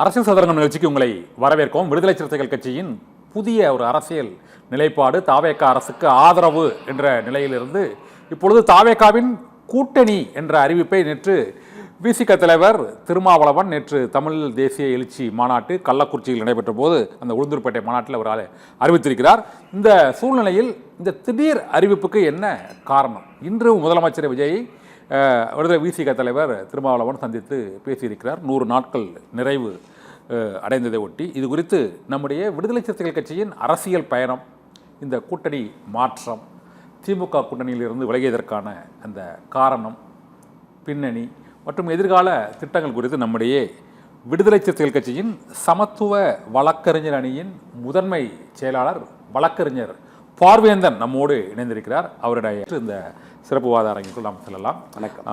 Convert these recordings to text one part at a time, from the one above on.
அரசியல் சதுரங்கம் நிகழ்ச்சிக்கு உங்களை வரவேற்கவும். விடுதலை சிறுத்தைகள் கட்சியின் புதிய ஒரு அரசியல் நிலைப்பாடு தாவேகா அரசுக்கு ஆதரவு என்ற நிலையிலிருந்து இப்பொழுது தாவேகாவின் கூட்டணி என்ற அறிவிப்பை நேற்று விசிக தலைவர் திருமாவளவன் நேற்று தமிழ் தேசிய எழுச்சி மாநாட்டு கள்ளக்குறிச்சியில் நடைபெற்ற போது அந்த உளுந்தூர்பேட்டை மாநாட்டில் அவர் அறிவித்திருக்கிறார். இந்த சூழ்நிலையில் இந்த திடீர் அறிவிப்புக்கு என்ன காரணம்? இன்று முதலமைச்சர் விஜய் விடுதலை விசிக தலைவர் திருமாவளவன் சந்தித்து பேசியிருக்கிறார். 100 நாட்கள் நிறைவு அடைந்ததை ஒட்டி இது குறித்து நம்முடைய விடுதலை சிறுத்தைகள் கட்சியின் அரசியல் பயணம், இந்த கூட்டணி மாற்றம், திமுக கூட்டணியிலிருந்து விலகியதற்கான அந்த காரணம், பின்னணி மற்றும் எதிர்கால திட்டங்கள் குறித்து நம்முடைய விடுதலை சிறுத்தைகள் கட்சியின் சமத்துவ வழக்கறிஞர் அணியின் முதன்மை செயலாளர் வழக்கறிஞர் பார்வேந்தன் நம்மோடு இணைந்திருக்கிறார். அவருடைய இந்த சிறப்பு வாத அரங்கிற்குள் நாம் செல்லலாம். வணக்கம்.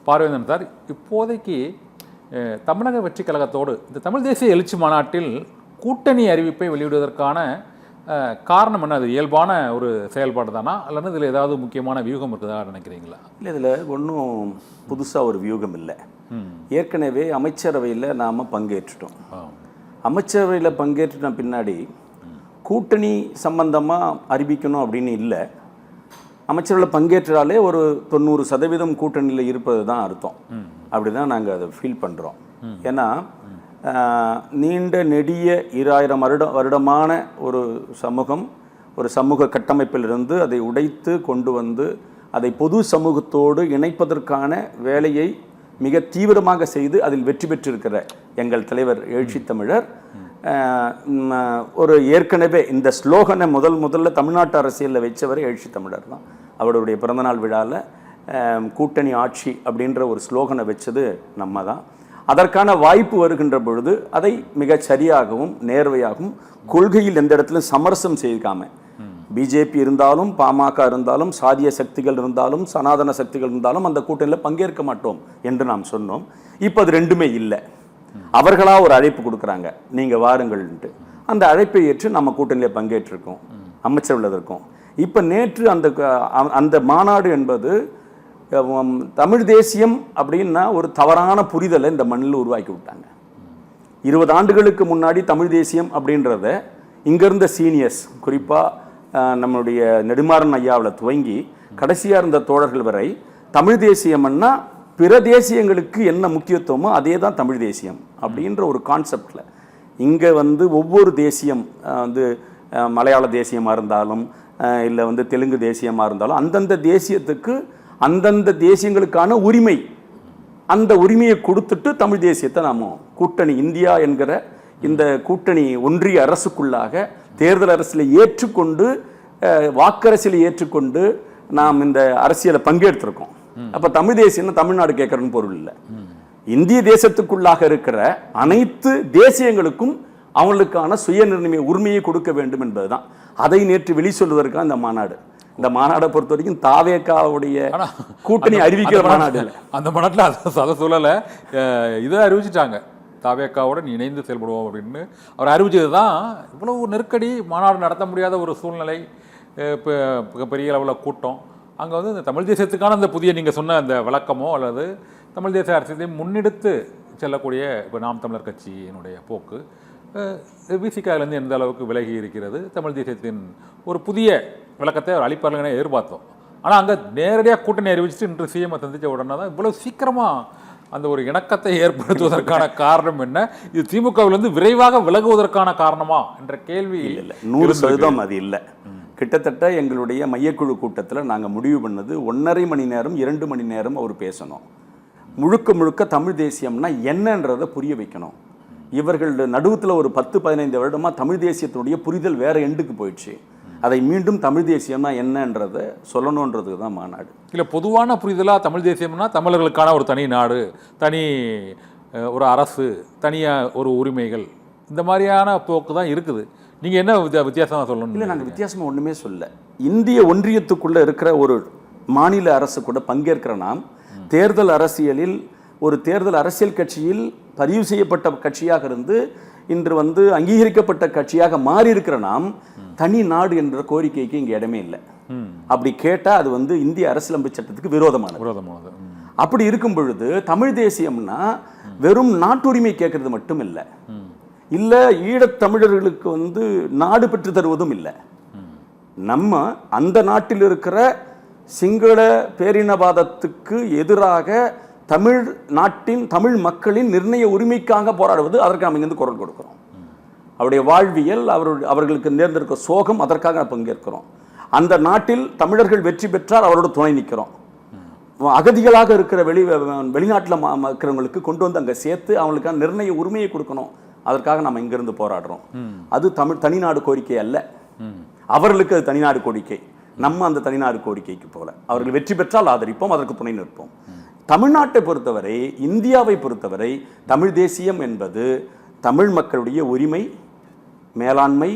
பார்வேந்தன் சார், இப்போதைக்கு தமிழக வெற்றி கழகத்தோடு இந்த தமிழ் தேசிய எழுச்சி மாநாட்டில் கூட்டணி அறிவிப்பை வெளியிடுவதற்கான காரணம் என்ன? அது இயல்பான ஒரு செயல்பாடு தானா, அல்லது இதில் ஏதாவது முக்கியமான வியூகம் இருக்குதா நினைக்கிறீங்களா? இல்லை, இதில் ஒன்றும் புதுசாக ஒரு வியூகம் இல்லை. ஏற்கனவே அமைச்சரவையில் நாம் பங்கேற்றுட்டோம். அமைச்சரவையில் பங்கேற்றின பின்னாடி கூட்டணி சம்பந்தமாக அறிவிக்கணும் அப்படின்னு இல்லை. அமைச்சரவையில் பங்கேற்றாலே ஒரு 90% கூட்டணியில் இருப்பது தான் அர்த்தம். அப்படி தான் நாங்கள் அதை ஃபீல் பண்ணுறோம். ஏன்னா நீண்ட நெடிய 2000 வருடமான ஒரு சமூகம், ஒரு சமூக கட்டமைப்பிலிருந்து அதை உடைத்து கொண்டு வந்து அதை பொது சமூகத்தோடு இணைப்பதற்கான வேலையை மிக தீவிரமாக செய்து அதில் வெற்றி பெற்றிருக்கிற எங்கள் தலைவர் எழுச்சி தமிழர் ஒரு ஏற்கனவே இந்த ஸ்லோகனை முதல்ல தமிழ்நாட்டு அரசியலில் வச்சவர் எழுச்சி தமிழர் தான். அவருடைய பிறந்தநாள் விழாவில் கூட்டணி ஆட்சி அப்படின்ற ஒரு ஸ்லோகனை வச்சது நம்ம தான். அதற்கான வாய்ப்பு வருகின்ற பொழுது அதை மிக சரியாகவும் நேர்வையாகவும் கொள்கையில் எந்த இடத்துலையும் சமரசம் செய்யாம, பிஜேபி இருந்தாலும் பாமக இருந்தாலும் சாதிய சக்திகள் இருந்தாலும் சனாதன சக்திகள் இருந்தாலும் அந்த கூட்டணியில் பங்கேற்க மாட்டோம் என்று நாம் சொன்னோம். இப்போ அது ரெண்டுமே இல்லை. அவர்களா ஒரு அழைப்பு கொடுக்குறாங்க, நீங்க வாருங்கள்ன்ட்டு. அந்த அழைப்பை ஏற்று நம்ம கூட்டணியில் பங்கேற்றிருக்கோம், அமைச்சர் இருக்கோம். இப்போ நேற்று அந்த மாநாடு என்பது தமிழ் தேசியம் அப்படின்னா ஒரு தவறான புரிதலை இந்த மண்ணில் உருவாக்கி விட்டாங்க. 20 ஆண்டுகளுக்கு முன்னாடி தமிழ் தேசியம் அப்படின்றத இங்கிருந்த சீனியர்ஸ், குறிப்பாக நம்மளுடைய நெடுமாறன் ஐயாவில் துவங்கி கடைசியாக இருந்த தோழர்கள் வரை தமிழ் தேசியம்னா பிற தேசியங்களுக்கு என்ன முக்கியத்துவமோ அதே தான் தமிழ் தேசியம் அப்படின்ற ஒரு கான்செப்டில் இங்கே ஒவ்வொரு தேசியம் மலையாள தேசியமாக இருந்தாலும் இல்லை தெலுங்கு தேசியமாக இருந்தாலும் அந்தந்த தேசியத்துக்கு அந்தந்த தேசியங்களுக்கான உரிமை, அந்த உரிமையை கொடுத்துட்டு தமிழ் தேசியத்தை நாம கூட்டணி இந்தியா என்கிற இந்த கூட்டணி ஒன்றிய அரசுக்குள்ளாக தேர்தல் அரசியலை ஏற்றுக்கொண்டு வாக்கரசியலை ஏற்றுக்கொண்டு நாம் இந்த அரசியலை பங்கெடுத்திருக்கோம். அப்ப தமிழ் தேசியம் தமிழ்நாடு கேட்கறன்னு பொருள் இல்லை. இந்திய தேசத்துக்குள்ளாக இருக்கிற அனைத்து தேசியங்களுக்கும் அவங்களுக்கான சுய உரிமையை கொடுக்க வேண்டும் என்பதுதான். அதை நேற்று வெளி சொல்வதற்காக இந்த மாநாடு. இந்த மாநாடை பொறுத்த வரைக்கும் தாவேகாவுடைய கூட்டணி அறிவிக்கிற மாநாடு. அந்த மாநாட்டில் அதை சொல்லலை, இதை அறிவிச்சிட்டாங்க, தாவேகாவுடன் இணைந்து செயல்படுவோம் அப்படின்னு அவர் அறிவிச்சது தான். இவ்வளவு நெருக்கடி, மாநாடு நடத்த முடியாத ஒரு சூழ்நிலை, இப்போ பெரிய அளவில் கூட்டம். அங்கே இந்த தமிழ் தேசியத்துக்கான அந்த புதிய நீங்கள் சொன்ன அந்த விளக்கமோ அல்லது தமிழ் தேசிய அரசியலையும் முன்னெடுத்து செல்லக்கூடிய இப்போ நாம் தமிழர் கட்சியினுடைய போக்கு விசிகாவிலேருந்து எந்த அளவுக்கு விலகி இருக்கிறது, தமிழ் தேசியத்தின் ஒரு புதிய விளக்கத்தை அவர் அளிப்பார்கள்னு எதிர்பார்த்தோம். ஆனால் அங்கே நேரடியாக கூட்டணி அறிவிச்சுட்டு இன்று சிஎம் சந்தித்த உடனே தான் இவ்வளோ சீக்கிரமாக அந்த ஒரு இணக்கத்தை ஏற்படுத்துவதற்கான காரணம் என்ன? இது திமுகவிலிருந்து விரைவாக விலகுவதற்கான காரணமா என்ற கேள்வி இல்லை. 100% அது இல்லை. கிட்டத்தட்ட எங்களுடைய மையக்குழு கூட்டத்தில் நாங்கள் முடிவு பண்ணது 1.5 மணி நேரம் 2 மணி நேரம் அவர் பேசணும். முழுக்க தமிழ் தேசியம்னா என்னன்றதை புரிய வைக்கணும். இவர்கள் நடுவுத்தில் ஒரு 10-15 வருடமாக தமிழ் தேசியத்தினுடைய புரிதல் வேற எண்டுக்கு போயிடுச்சு. அதை மீண்டும் தமிழ் தேசியம்னா என்னன்றதை சொல்லணுன்றதுக்கு தான் மாநாடு. இல்லை, பொதுவான புரிதலாக தமிழ் தேசியம்னா தமிழர்களுக்கான ஒரு தனி நாடு, தனி ஒரு அரசு, தனியாக ஒரு உரிமைகள், இந்த மாதிரியான போக்கு தான் இருக்குது. நீங்கள் என்ன வித்தியாசமாக சொல்லணும்? இல்லை, நாங்கள் வித்தியாசமாக ஒன்றுமே சொல்ல. இந்திய ஒன்றியத்துக்குள்ளே இருக்கிற ஒரு மாநில அரசு கூட பங்கேற்கிற நாம் தேர்தல் அரசியலில் ஒரு தேர்தல் அரசியல் கட்சியில் பதிவு செய்யப்பட்ட கட்சியாக இருந்து இன்று அங்கீகரிக்கப்பட்ட கட்சியாக மாறி இருக்கிற நாம் தனி நாடு என்ற கோரிக்கைக்கு இங்கே இடமே இல்லை. அப்படி கேட்டால் அது இந்திய அரசியலமைப்பு சட்டத்துக்கு விரோதமானது. அப்படி இருக்கும் பொழுது தமிழ் தேசியம்னா வெறும் நாட்டுரிமை கேட்கறது மட்டும் இல்லை, இல்லை ஈழத்தமிழர்களுக்கு வந்து நாடு பெற்று தருவதும் இல்லை. நம்ம அந்த நாட்டில் இருக்கிற சிங்கள பேரினவாதத்துக்கு எதிராக தமிழ் நாட்டின் தமிழ் மக்களின் நிர்ணய உரிமைக்காக போராடுவது, அதற்கு நம்ம இங்கிருந்து குரல் கொடுக்கிறோம். அவருடைய வாழ்வியல், அவர்களுக்கு நேர்ந்திருக்க சோகம், அதற்காக நான் பங்கேற்கிறோம். அந்த நாட்டில் தமிழர்கள் வெற்றி பெற்றால் அவரோட துணை நிற்கிறோம். அகதிகளாக இருக்கிற வெளிநாட்டில் இருக்கிறவங்களுக்கு கொண்டு வந்து அங்கே சேர்த்து அவங்களுக்கான நிர்ணய உரிமையை கொடுக்கணும், அதற்காக நம்ம இங்கிருந்து போராடுறோம். அது தனிநாடு கோரிக்கை அல்ல, அவர்களுக்கு அது தனிநாடு கோரிக்கை. நம்ம அந்த தனிநாடு கோரிக்கைக்கு போல அவர்கள் வெற்றி பெற்றால் ஆதரிப்போம், அதற்கு துணை நிற்போம். தமிழ்நாட்டை பொறுத்தவரை, இந்தியாவை பொறுத்தவரை தமிழ் தேசியம் என்பது தமிழ் மக்களுடைய உரிமை, மேலாண்மை,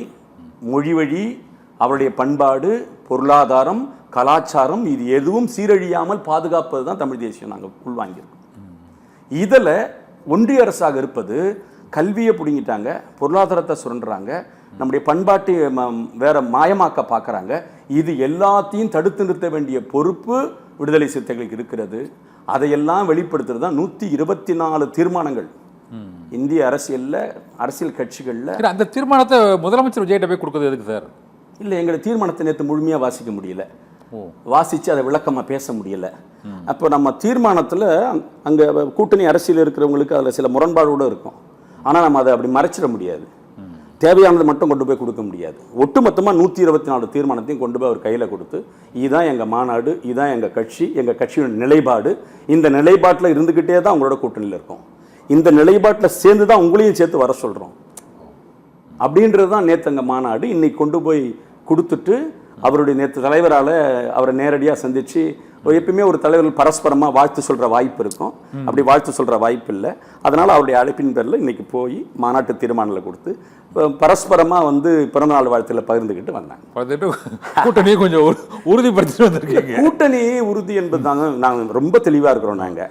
மொழிவழி, அவருடைய பண்பாடு, பொருளாதாரம், கலாச்சாரம், இது எதுவும் சீரழியாமல் பாதுகாப்பது தான் தமிழ் தேசியம். நாங்கள் உள்வாங்கியிருக்கோம். இதில் ஒன்றிய அரசாக இருப்பது கல்வியை பிடுங்கிட்டாங்க, பொருளாதாரத்தை சுரண்டுறாங்க, நம்முடைய பண்பாட்டை வேற மாயமாக்க பார்க்குறாங்க. இது எல்லாத்தையும் தடுத்து நிறுத்த வேண்டிய பொறுப்பு விடுதலை சிறுத்தைகளுக்கு இருக்கிறது. அதையெல்லாம் வெளிப்படுத்துறது தான் 124 தீர்மானங்கள் இந்திய அரசியல் கட்சிகளில். அந்த தீர்மானத்தை முதலமைச்சர் விஜய்கிட்ட போய் கொடுக்குறது எதுக்கு சார்? இல்லை, எங்களை தீர்மானத்தை நேற்று முழுமையாக வாசிக்க முடியல, வாசித்து அதை விளக்கமாக பேச முடியல. அப்போ நம்ம தீர்மானத்தில் அங்கே கூட்டணி அரசியல் இருக்கிறவங்களுக்கு அதில் சில முரண்பாடோடு இருக்கும். ஆனால் நம்ம அதை அப்படி மறைச்சிட முடியாது, தேவையானது மட்டும் கொண்டு போய் கொடுக்க முடியாது. ஒட்டுமொத்தமாக 124 தீர்மானத்தையும் கொண்டு போய் அவர் கையில் கொடுத்து, இதுதான் எங்கள் மாநாடு, இதுதான் எங்கள் கட்சி, எங்கள் கட்சியோட நிலைப்பாடு, இந்த நிலைப்பாட்டில் இருந்துக்கிட்டே தான் உங்களோட கூட்டணியில் இருக்கும், இந்த நிலைப்பாட்டில் சேர்ந்து தான் உங்களையும் சேர்த்து வர சொல்கிறோம் அப்படின்றது தான் நேற்று அங்கே மாநாடு. இன்னைக்கு கொண்டு போய் கொடுத்துட்டு அவருடைய நேற்று தலைவரால் அவரை நேரடியாக சந்தித்து, எப்பயுமே ஒரு தலைவர்கள் பரஸ்பரமாக வாழ்த்து சொல்கிற வாய்ப்பு இருக்கும், அப்படி வாழ்த்து சொல்கிற வாய்ப்பு இல்லை. அதனால் அவருடைய அழைப்பின் பேரில் இன்னைக்கு போய் மாநாட்டு தீர்மானங்களை கொடுத்து பரஸ்பரமாக வந்து பிறந்தநாள் வாழ்த்தில் பகிர்ந்துக்கிட்டு வந்தாங்க. கூட்டணியை கொஞ்சம் உறுதிப்படுத்திட்டு வந்திருக்கீங்க. கூட்டணி உறுதி என்பது தாங்க நாங்கள் ரொம்ப தெளிவாக இருக்கிறோம். நாங்கள்